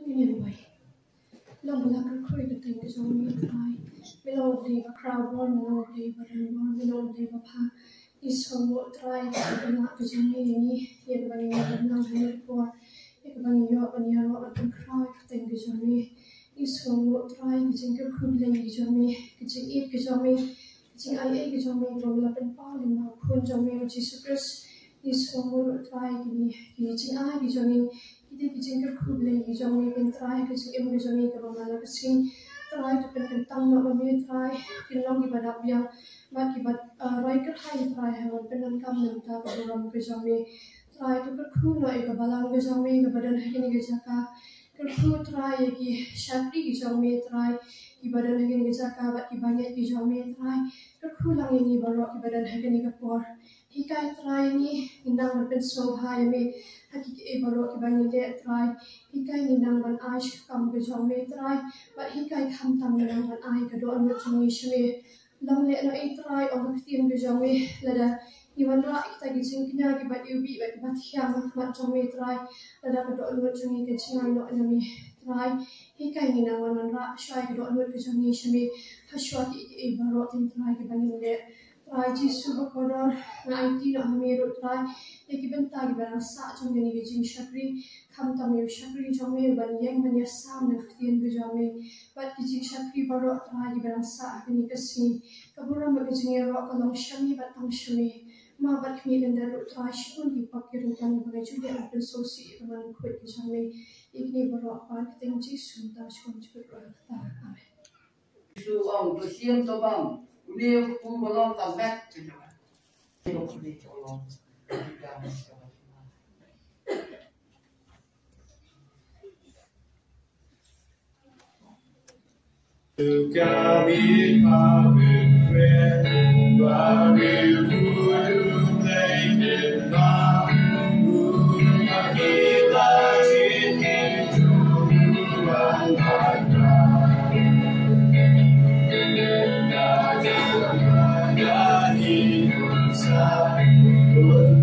Anyway, long like a created thing is only try. Below the crowd born, below the born, below the pa is somewhat try to not to me, yet when you have not heard for, if when you're not a crowd thing is only is somewhat try, getting a good lady is only, getting it is only, getting I is only from love and fall in my coons only, which is suppressed. Is somewhat try, getting I is only. Jadi kita kubli hijau ni try kita em hijau ni kalau mana kasi try tu pentang nak kami try kilang ibadat yang mak ibadat roy kerhai try hewan penan kam nenta program hijau ni try tu kerku nak ikabalang hijau ni kebadan hari ni kerjaka kerku try lagi syakri hijau ni try ibadan hari ni kerjaka bat ibanyak hijau ni try kerku lang ini baru ibadan hari ni kepor hikai try ni indang berpensoha yang hakiki baru kibani de try hikai ni nang ban ai kam ke jome try but hikai kham tam ni nang ban ai ka do an chumi shme lam le na ai try on khtim ke jome lada iwan ra kita gi sing knya ki bat ubi bat hiam ma jome try lada ka do an chumi ke chingai no anami try hikai ni nang ban ra shai ka do an ke jome shme hashwa ki baru tin try ki bani de try jisu ba kodor na IT na hamero try Eki bentagi barang sa jom ni gejing syakri kam tamu syakri jome ban yang manya sam na khtian be jome bat gejing syakri baru tagi barang sa ni kasi kabura ma gejing ro kalong shami bat tang shami ma bat khmi den daru try shun di pakirin kan ba jude apel sosi man khoi jome ikni baru apa ting ji sun ta shon chur ro ta ame su ong to siam to bam uni pum bolong ta back to jome ko ni cholong Kami pamit friend, kami budu plaited ma, kita cinta juruan kata, kita hidup sah,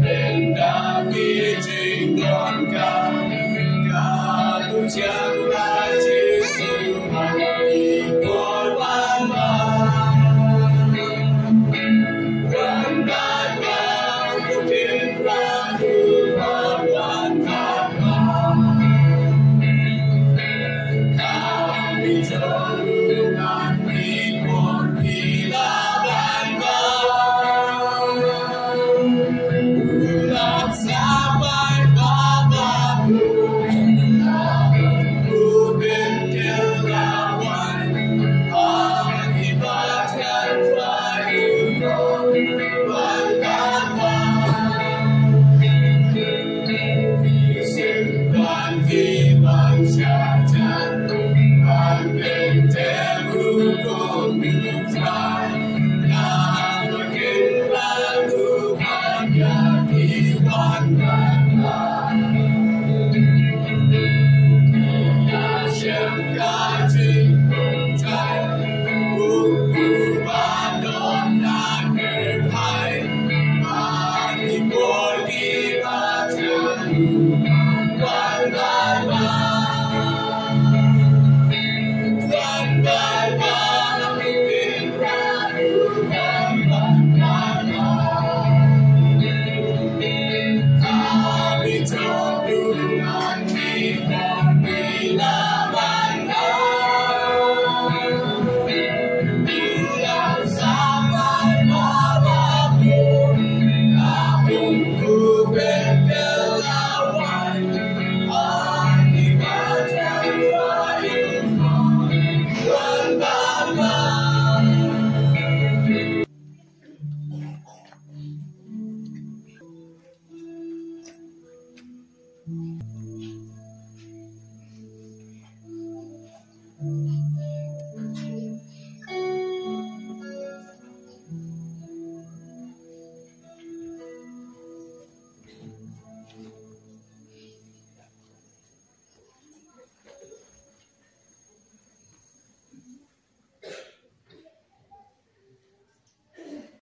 tendang dijinggon kami, kalau jangan jisuman.